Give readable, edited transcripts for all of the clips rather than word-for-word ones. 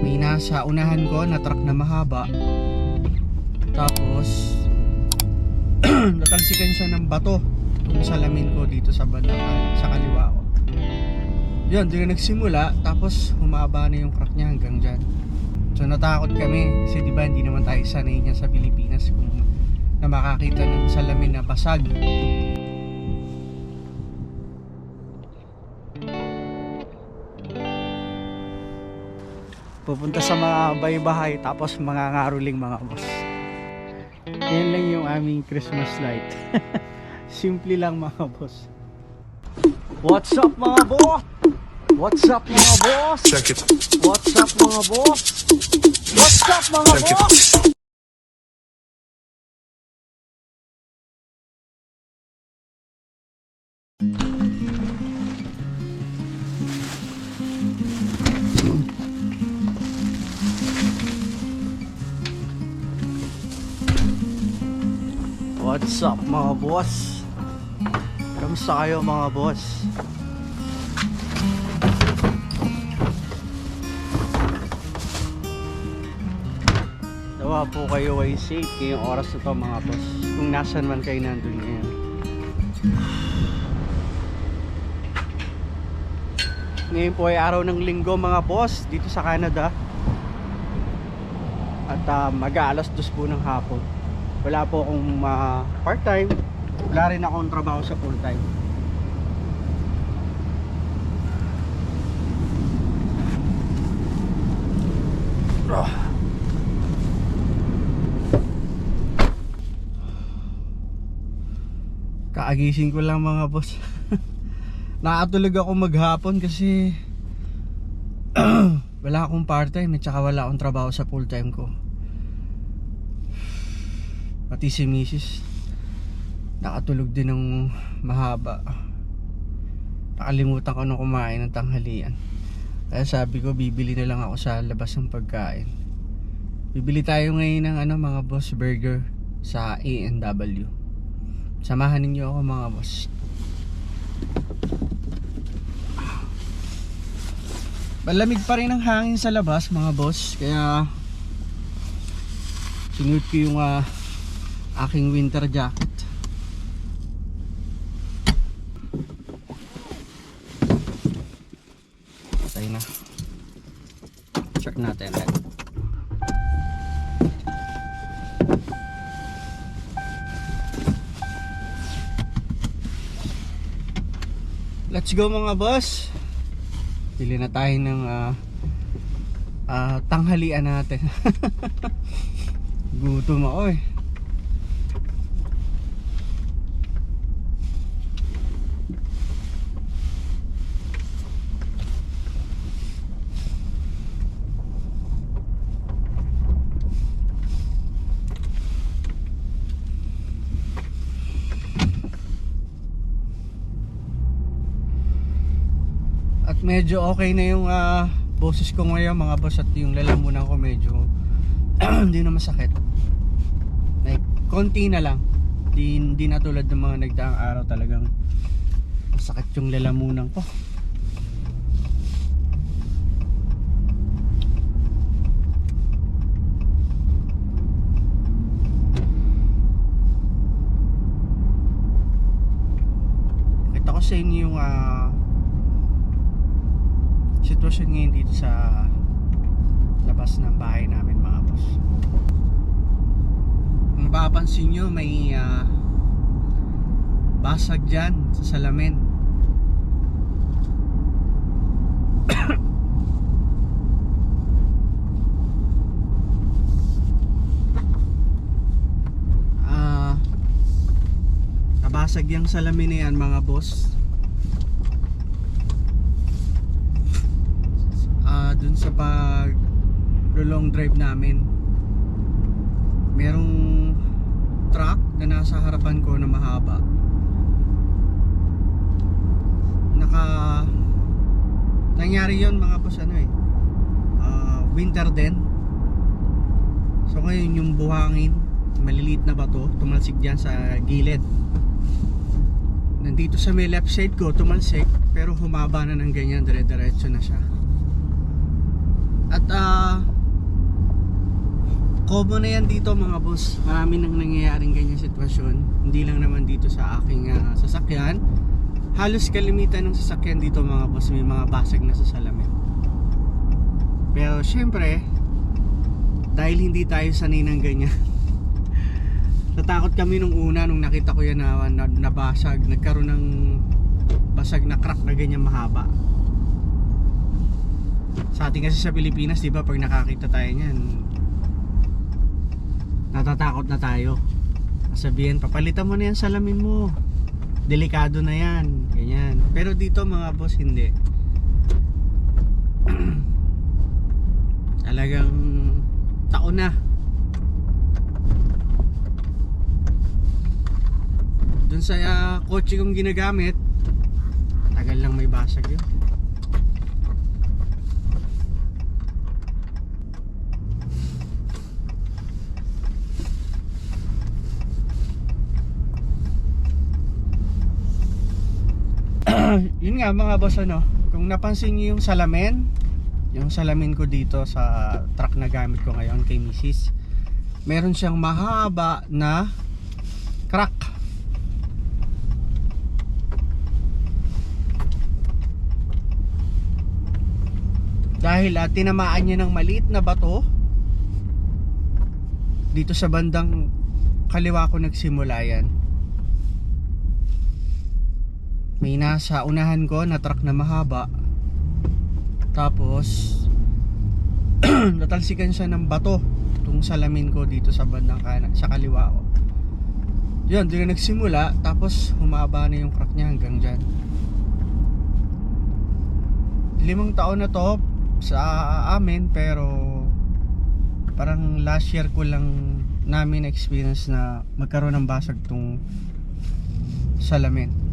May nasa unahan ko na truck na mahaba. Tapos natalsikan siya ng bato yung salamin ko dito sa bandang sa kaliwa ko. Yun, doon na nagsimula. Tapos humaba na yung crack niya hanggang dyan. So natakot kami kasi diba hindi naman tayo sanay niya sa Pilipinas kung na makakita ng salamin na basag. Pupunta sa mga bahay-bahay tapos mga ngaruling mga boss. Yan lang yung aming Christmas light. Simple lang mga boss. What's up mga boss? What's up mga boss? Check it. What's up mga boss? What's up mga Check it. boss? What's up mga boss? Kamusta kayo mga boss? Nawa po kayo ay safe ngayong oras na to mga boss. Kung nasan man kayo nandun ngayon. Ngayon po ay araw ng linggo mga boss dito sa Canada. At mag-aalas 2 po ng hapon. Wala po akong part-time. Wala rin akong trabaho sa full-time. Kaagising ko lang mga boss. Nakatulog ako maghapon kasi wala akong part-time at saka wala akong trabaho sa full-time ko. Pati si Mrs. nakatulog din ng mahaba. Nakalimutan ko na kumain ng tanghalian. Kaya sabi ko bibili na lang ako sa labas ng pagkain. Bibili tayo ngayon ng mga boss burger sa A&W. Samahan ninyo ako mga boss. Malamig pa rin ang hangin sa labas mga boss. Kaya sinuot ko yung aking winter jacket. Patay na. Check natin ulit. Let's go mga boss. Pili na tayo ng tanghalian natin. Gutom ako eh. At medyo okay na yung boses ko ngayon mga boss. At yung lalamunan ko medyo hindi na masakit. Like konti na lang. Hindi na tulad ng mga nagdaang araw talagang masakit yung lalamunan ko. Kita ko sa inyo yung sitwasyon ngayon dito sa labas ng bahay namin mga boss. Kung mapapansin nyo may basag dyan sa salamin. Nabasag yung salamin na yan mga boss. Dun sa pag long drive namin, merong truck na nasa harapan ko na mahaba. Nangyari yon mga boss winter din. So ngayon yung buhangin, maliliit na bato, tumalsik dyan sa gilid. Nandito sa may left side ko tumalsik, pero humaba na ng ganyan, dire-diretso na siya. At common na yan dito mga boss. Marami nang nangyayaring ganyan sitwasyon. Hindi lang naman dito sa aking sasakyan. Halos kalimitan ng sasakyan dito mga boss, may mga basag na sa salamin. Pero syempre, dahil hindi tayo sanay ng ganyan, natakot kami nung una nung nakita ko yan na nabasag. Nagkaroon ng basag na crack na ganyan mahaba. Sa atin kasi sa Pilipinas, di ba, pag nakakita tayo niyan, natatakot na tayo. Sabihin, papalitan mo na yan salamin mo, delikado na yan, ganyan. Pero dito mga boss, hindi. Talagang taon na. Dun sa kotse kong ginagamit, tagal lang may basag yun. Yun nga mga boss, ano, kung napansin niyo yung salamin ko dito sa truck na gamit ko ngayon kay Mrs., meron siyang mahaba na crack. Dahil tinamaan niya ng maliit na bato dito sa bandang kaliwa ko nagsimula yan. May nasa unahan ko na truck na mahaba, tapos natalsikan siya ng bato itong salamin ko dito sa bandang kanan, sa kaliwa ko. Yun, doon na nagsimula, tapos humaba na yung crack niya hanggang dyan. 5 taon na to sa amin, pero parang last year ko lang namin experience na magkaroon ng basag tong salamin.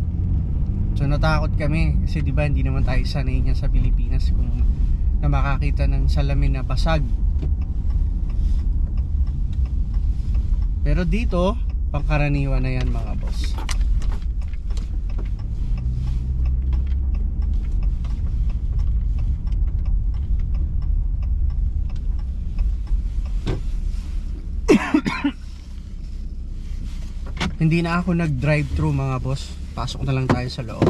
So natakot kami kasi di ba hindi naman tayo sanay niyan sa Pilipinas kung na makakita ng salamin na basag. Pero dito, pangkaraniwan na yan mga boss. Hindi na ako nag-drive-thru mga boss. Pasok na lang tayo sa loob.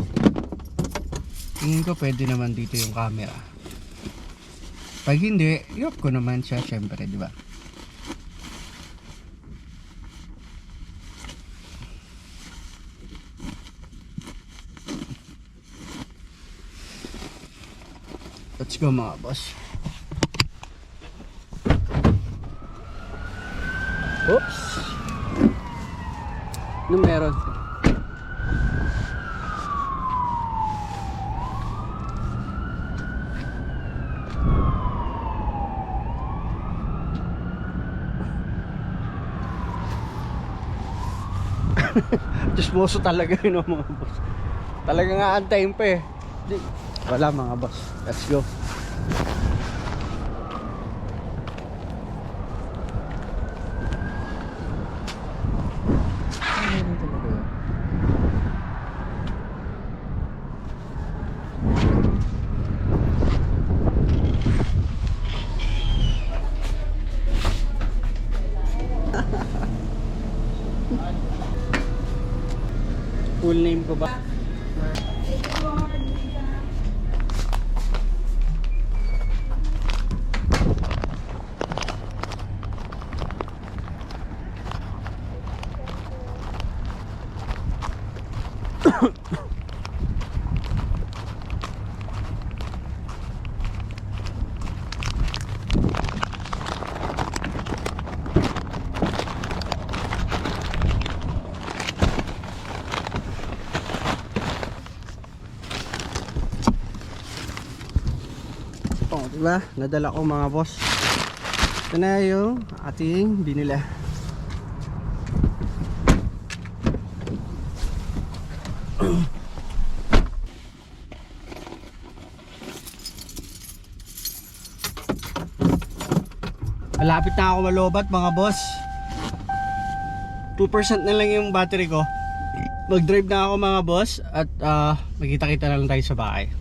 Tingin ko pwede naman dito yung camera. Pag hindi, i-off ko naman siya syempre, di ba? Let's go mga boss. Oops. Ano meron? Chismoso talaga yun mga boss. Talaga nga antayin pa eh. Wala mga boss. Let's go. Full name ko ba? Oh, diba? Nadala ko mga boss. Ito na yung ating binila. Malapit na ako malobat mga boss. 2% na lang yung battery ko. Mag-drive na ako mga boss. At magkita-kita na lang tayo sa bahay.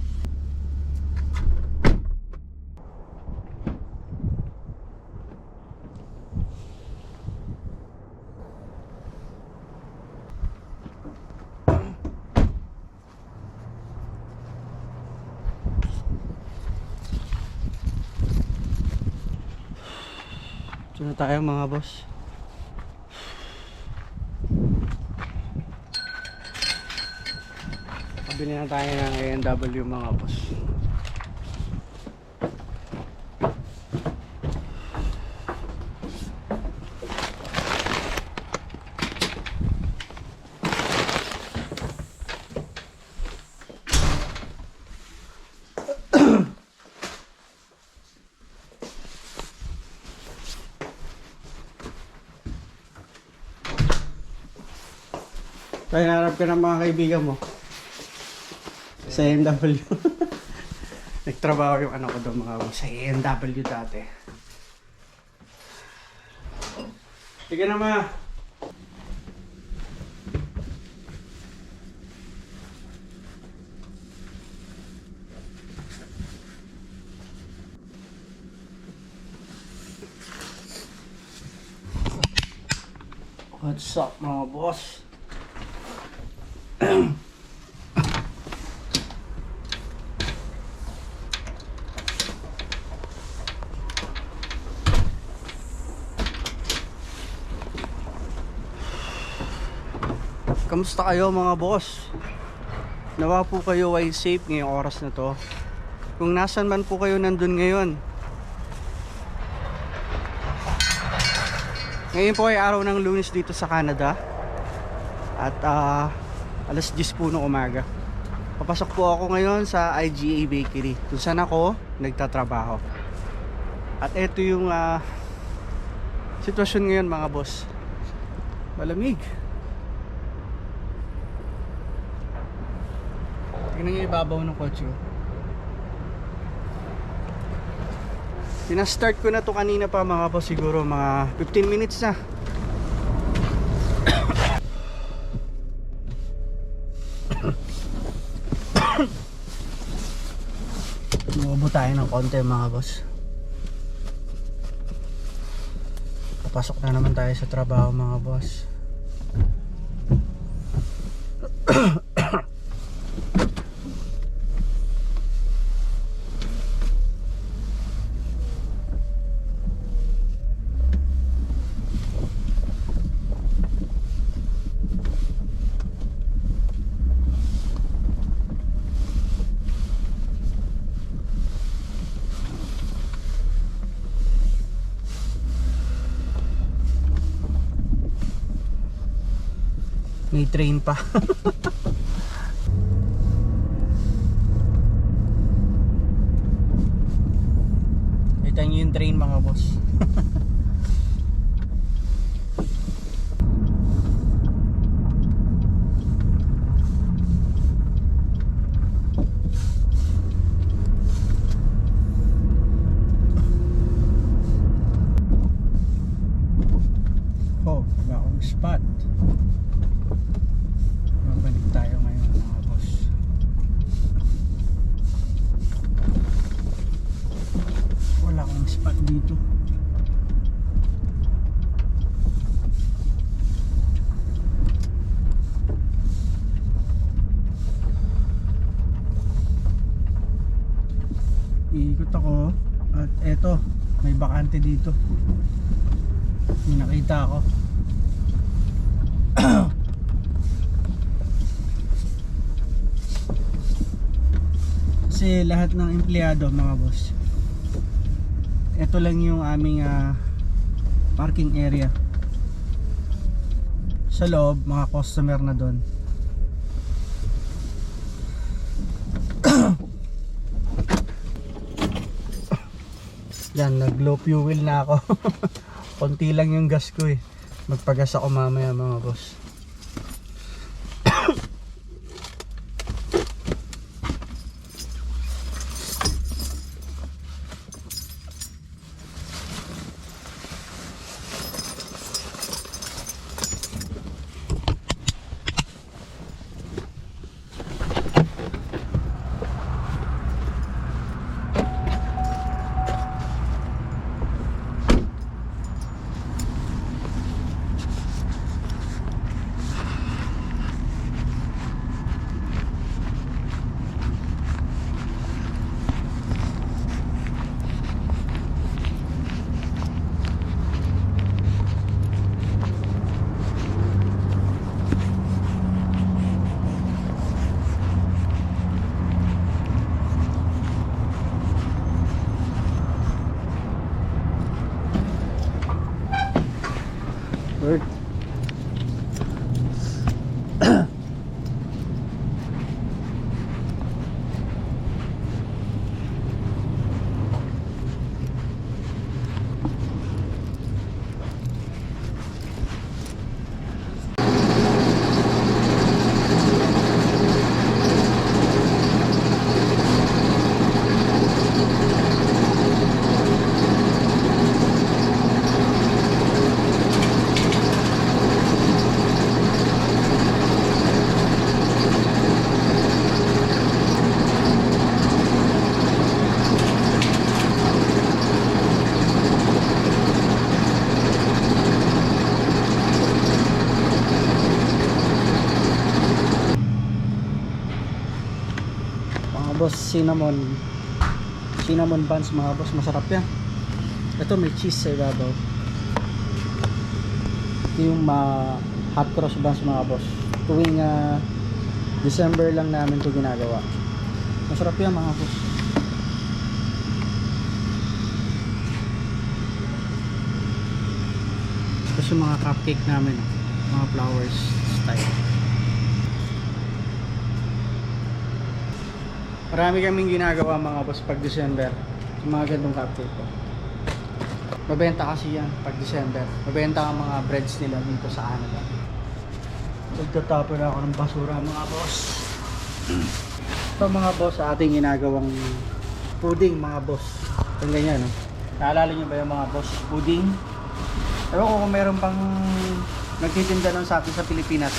Ito na tayo mga boss. Pabili na tayo ng A&W mga boss. Tayo narap ka ng mga kaibigan mo sa A&W. Nagtrabaho yung ano ko doon mga boss sa A&W dati. Sige na ma. What's up mga boss? Kamusta kayo mga boss? Nawa po kayo ay safe ngayong oras na to. Kung nasan man po kayo nandun ngayon. Ngayon po ay araw ng Lunes dito sa Canada. At alas 10 po ng umaga. Papasok po ako ngayon sa IGA Bakery, kung saan ako nagtatrabaho. At ito yung sitwasyon ngayon mga boss. Malamig. Tingnan nyo ibabaw ng kotse. Pinastart ko na to kanina pa mga boss, siguro mga 15 minutes na. Umuubo tayo ng konti mga boss. Papasok na naman tayo sa trabaho mga boss. May train pa. Kita nyo yung train mga boss. Oh, wala akong spot. Mabalik tayo ngayon mga boss. Wala akong spot dito. Iikot ako at eto, may bakante dito. May nakita ako. Kasi lahat ng empleyado mga boss, ito lang yung aming parking area. Sa loob, mga customer na doon. Yan, nag low fuel na ako. Konti lang yung gas ko eh. Magpagas ako mamaya mga boss. Bird. Mga boss, cinnamon buns mga boss, masarap yan. Ito may cheese sa ibabaw. Ito yung hot cross buns mga boss. Tuwing December lang namin ito ginagawa. Masarap yan mga boss. Tapos yung mga cupcake namin, mga flowers style. Marami kaming ginagawa mga boss pag December. Yung mga gandong cupcake ko. Mabenta kasi yan pag December. Mabenta ang mga breads nila dito sa Canada. Nagtatapon ako ng basura mga boss. Ito mga boss sa ating ginagawang pudding mga boss. Itong ganyan no? Naalala nyo ba yung mga boss pudding? Ewan ko kung meron pang nagtitinda nun sa atin sa Pilipinas.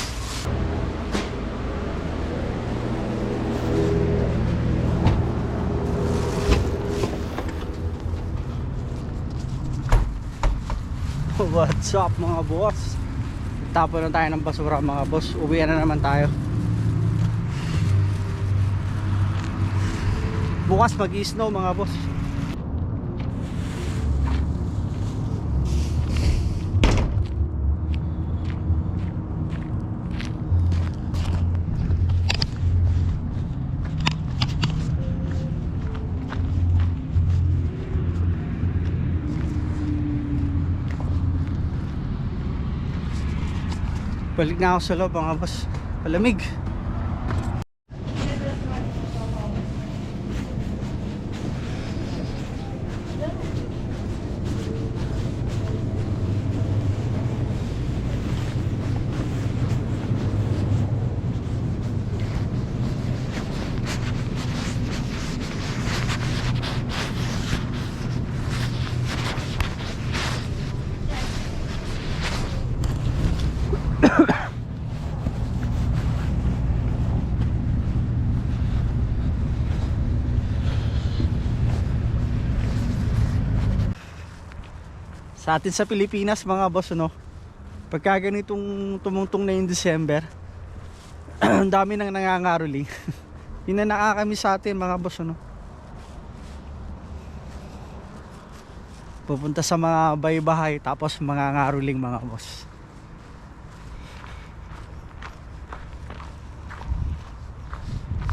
What's up mga boss? Tapon na tayo ng basura mga boss. Uwian na naman tayo. Bukas mag-i-snow mga boss. Balik na ako sa loob mga boss. Palamig. Sa atin sa Pilipinas mga boss ano, pagka ganitong tumungtong na yung December, ang dami nang nangangaroling. Yun na nakakamiss sa atin mga boss ano. Pupunta sa mga bahay-bahay tapos mangangaroling mga boss.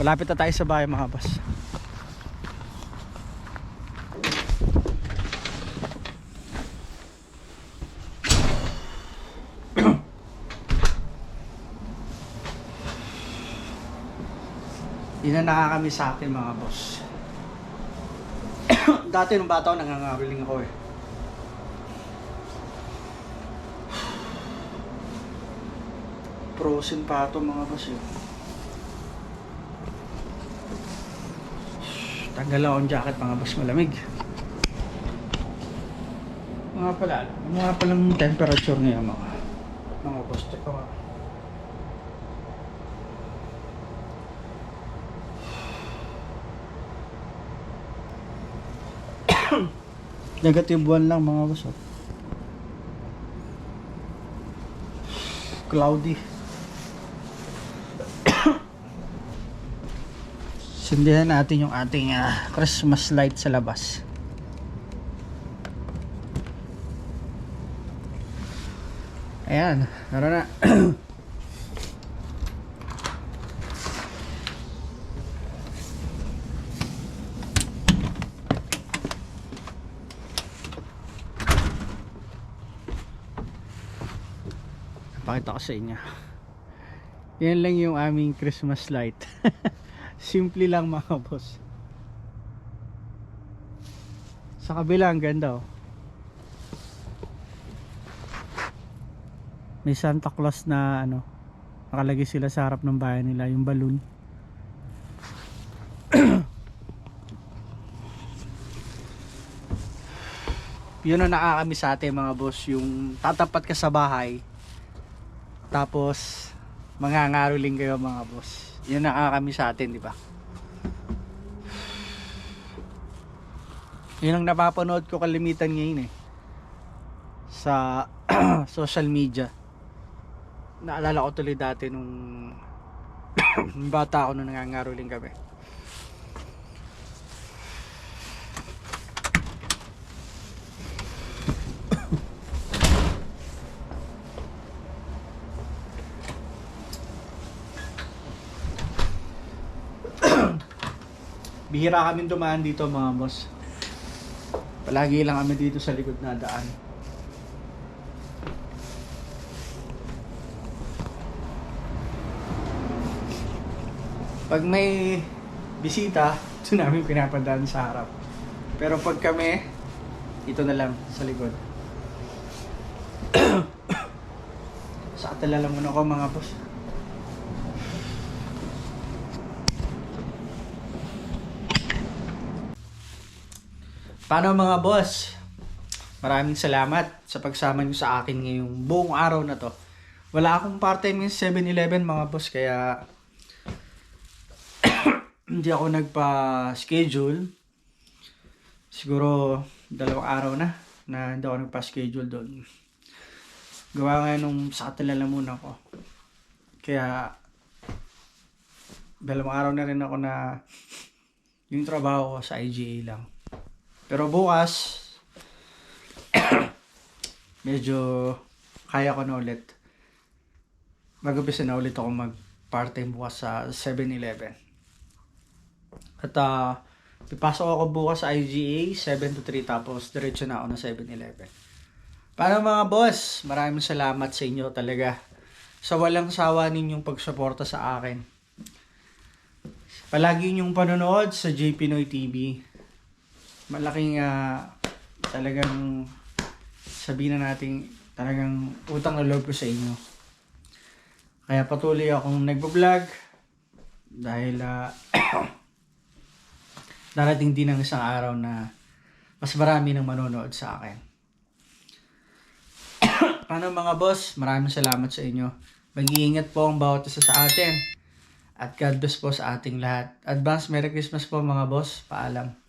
Malapit na tayo sa bahay mga boss. Yun na nakakamiss sa atin mga boss. Dati nung bata ako nangangaroling ako eh. Frozen pa ito mga boss eh. Tanggal ako ang jacket mga boss, malamig. Mga palang temperature ngayon mga boss. Check ko nga. Negative 1 lang mga boss. Cloudy. Sindihan natin yung ating Christmas light sa labas. Ayan, tara na. Pakita ko sa inyo. Yan lang yung aming Christmas light. Simple lang mga boss. Sa kabila ang ganda oh. May Santa Claus na ano, nakalagay sila sa harap ng bahay nila, yung balloon. Yun ang nakakamiss sa atin mga boss, yung tatapat ka sa bahay tapos mangangaroling kayo mga boss. Yun ang nakakamiss sa atin, di ba? Yun ang napapanood ko kalimitan ngayon sa social media. Naalala ko tuloy dati nung bata ako nung nangangaroling kami. Bihira kami dumaan dito mga boss. Palagi lang kami dito sa likod na daan. Pag may bisita, ito namin pinapadaan sa harap. Pero pag kami, ito na lang sa likod. Sa atalala muna ako mga boss. Paano mga boss? Maraming salamat sa pagsama nyo sa akin ngayong buong araw na to. Wala akong part-time yung 7-Eleven mga boss, kaya hindi ako nagpa-schedule. Siguro 2 araw na hindi ako nagpa-schedule doon. Gawa nga nung sa katalala muna ko. Kaya 2 araw na rin ako na yung trabaho ko sa IGA lang. Pero bukas medyo kaya ko na ulit. Mag-umpisa na ulit ako mag part-time bukas sa 7-Eleven. At ipasok ako bukas sa IGA 7 to 3, tapos diretso na ako na 7-Eleven. Paano mga boss? Maraming salamat sa inyo talaga sa walang sawa ninyong pagsuporta sa akin. Palagi ninyong panonood sa J Pinoy TV. Malaking talagang sabihin na natin talagang utang na loob ko sa inyo. Kaya patuloy akong nagbo-vlog dahil darating din ang isang araw na mas marami nang manonood sa akin. Paano mga boss? Maraming salamat sa inyo. Mag-iingat po ang bawat isa sa atin. At God bless po sa ating lahat. Advance Merry Christmas po mga boss. Paalam.